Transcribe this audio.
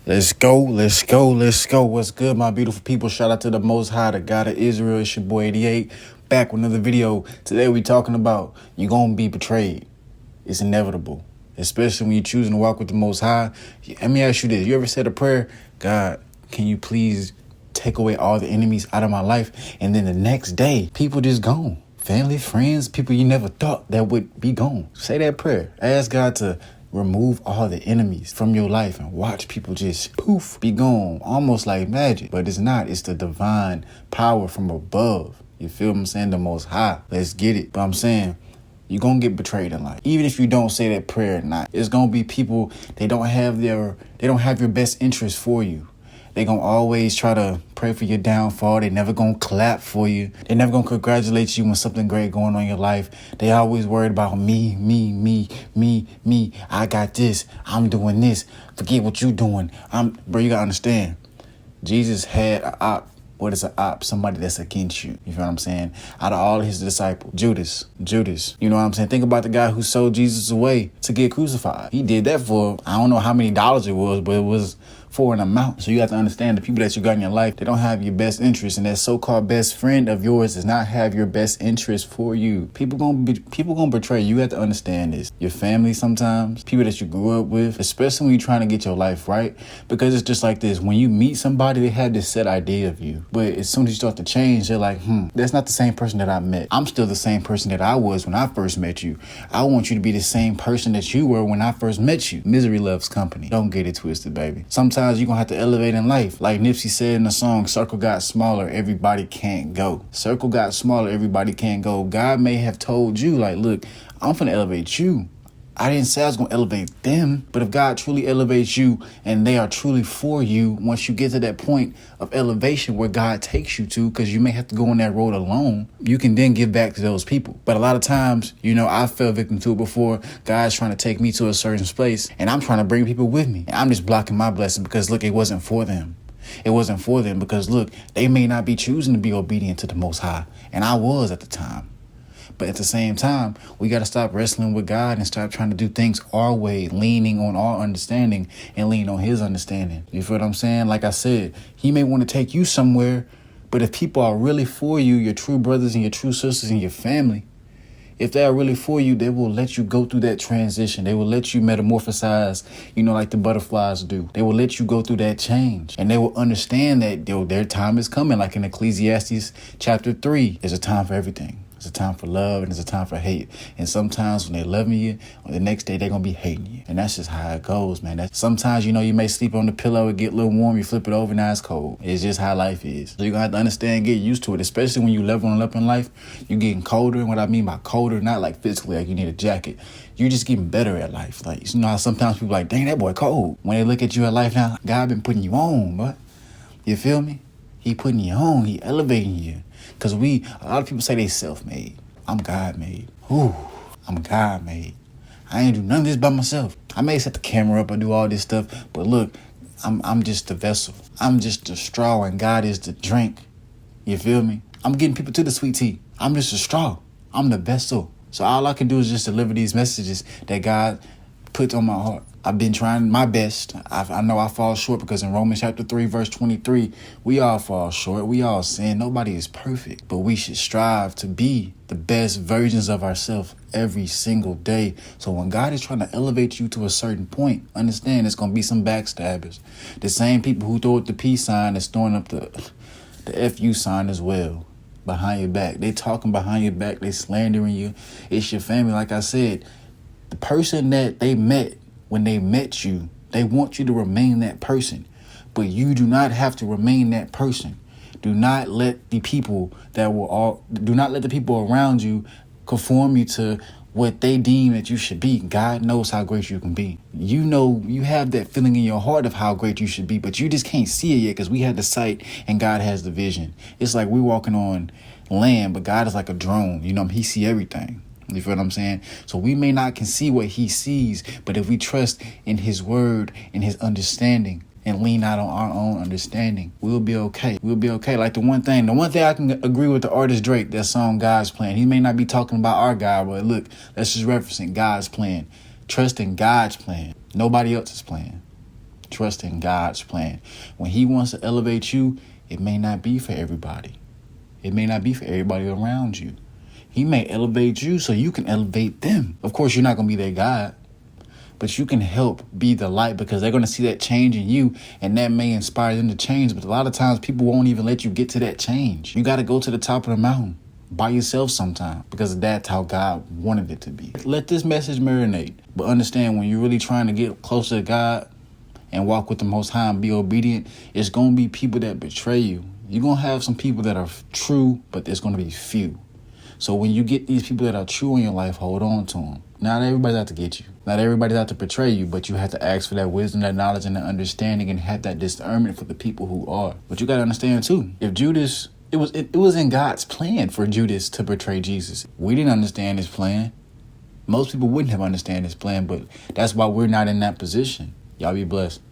Let's go, let's go, let's go. What's good, my beautiful people? Shout out to the Most High, the God of Israel. It's your boy 88, back with another video. Today we talking about you're going to be betrayed. It's inevitable, especially when you're choosing to walk with the Most High. Let me ask you this. You ever said a prayer? God, can you please take away all the enemies out of my life? And then the next day, people just gone. Family, friends, people you never thought that would be gone. Say that prayer. Ask God to remove all the enemies from your life and watch people just poof, be gone, almost like magic. But it's not. It's the divine power from above. You feel what I'm saying? The Most High. Let's get it. But I'm saying, you're going to get betrayed in life. Even if you don't say that prayer or not, it's going to be people, they don't have your best interest for you. They going to always try to pray for your downfall. They never going to clap for you. They never going to congratulate you when something great going on in your life. They always worried about me. I got this. I'm doing this. Forget what you doing. Bro, you got to understand. Jesus had an op. What is an op? Somebody that's against you. You feel what I'm saying? Out of all his disciples, Judas. You know what I'm saying? Think about the guy who sold Jesus away to get crucified. He did that for, I don't know how many dollars it was, but it was for an amount. So you have to understand the people that you got in your life, they don't have your best interest, and that so-called best friend of yours does not have your best interest for you. People gonna betray you. You have to understand this. Your family sometimes, people that you grew up with, especially when you're trying to get your life right, because it's just like this. When you meet somebody, they have this set idea of you, but as soon as you start to change, they're like, that's not the same person that I met. I'm still the same person that I was when I first met you. I want you to be the same person that you were when I first met you. Misery loves company. Don't get it twisted, baby. Sometimes you're going to have to elevate in life. Like Nipsey said in the song, circle got smaller, everybody can't go. Circle got smaller, everybody can't go. God may have told you, like, look, I'm finna elevate you. I didn't say I was going to elevate them, but if God truly elevates you and they are truly for you, once you get to that point of elevation where God takes you to, because you may have to go on that road alone, you can then give back to those people. But a lot of times, I fell victim to it before. God's trying to take me to a certain place and I'm trying to bring people with me. And I'm just blocking my blessing because, look, it wasn't for them. It wasn't for them because, look, they may not be choosing to be obedient to the Most High. And I was at the time. But at the same time, we got to stop wrestling with God and start trying to do things our way, leaning on our understanding and lean on his understanding. You feel what I'm saying? Like I said, he may want to take you somewhere, but if people are really for you, your true brothers and your true sisters and your family, if they are really for you, they will let you go through that transition. They will let you metamorphosize, like the butterflies do. They will let you go through that change. And they will understand that their time is coming. Like in Ecclesiastes chapter 3, there's a time for everything. There's a time for love and there's a time for hate. And sometimes when they loving you, the next day they're going to be hating you. And that's just how it goes, man. Sometimes, you may sleep on the pillow, it get a little warm, you flip it over, now it's cold. It's just how life is. So you're going to have to understand, get used to it, especially when you leveling up in life. You're getting colder. And what I mean by colder, not like physically, like you need a jacket. You're just getting better at life. Like, how sometimes people like, dang, that boy cold. When they look at you at life now, God been putting you on, but you feel me? He putting you on. He elevating you. Because a lot of people say they self-made. I'm God-made. I'm God-made. I ain't do none of this by myself. I may set the camera up and do all this stuff, but look, I'm just the vessel. I'm just the straw and God is the drink. You feel me? I'm getting people to the sweet tea. I'm just a straw. I'm the vessel. So all I can do is just deliver these messages that God puts on my heart. I've been trying my best. I know I fall short because in Romans chapter 3, verse 23, we all fall short. We all sin. Nobody is perfect, but we should strive to be the best versions of ourselves every single day. So when God is trying to elevate you to a certain point, understand there's going to be some backstabbers. The same people who throw up the peace sign is throwing up the FU sign as well behind your back. They talking behind your back. They slandering you. It's your family. Like I said, the person that they met, when they met you, they want you to remain that person, but you do not have to remain that person. Do not let the people around you conform you to what they deem that you should be. God knows how great you can be. You have that feeling in your heart of how great you should be, but you just can't see it yet because we have the sight and God has the vision. It's like we're walking on land, but God is like a drone. He see everything. You feel what I'm saying? So we may not can see what he sees, but if we trust in his word and his understanding and lean out on our own understanding, we'll be okay. We'll be okay. Like the one thing I can agree with the artist Drake, that song God's Plan. He may not be talking about our God, but look, that's just referencing God's plan. Trust in God's plan, nobody else's plan. trust in God's plan. When he wants to elevate you, it may not be for everybody. It may not be for everybody around you. He may elevate you so you can elevate them. Of course, you're not going to be their God, but you can help be the light because they're going to see that change in you, and that may inspire them to change. But a lot of times people won't even let you get to that change. You got to go to the top of the mountain by yourself sometime because that's how God wanted it to be. Let this message marinate, but understand when you're really trying to get closer to God and walk with the Most High and be obedient, it's going to be people that betray you. You're going to have some people that are true, but there's going to be few. So when you get these people that are true in your life, hold on to them. Not everybody's out to get you. Not everybody's out to betray you, but you have to ask for that wisdom, that knowledge, and that understanding, and have that discernment for the people who are. But you got to understand too, if Judas, it was in God's plan for Judas to betray Jesus. We didn't understand his plan. Most people wouldn't have understand his plan, but that's why we're not in that position. Y'all be blessed.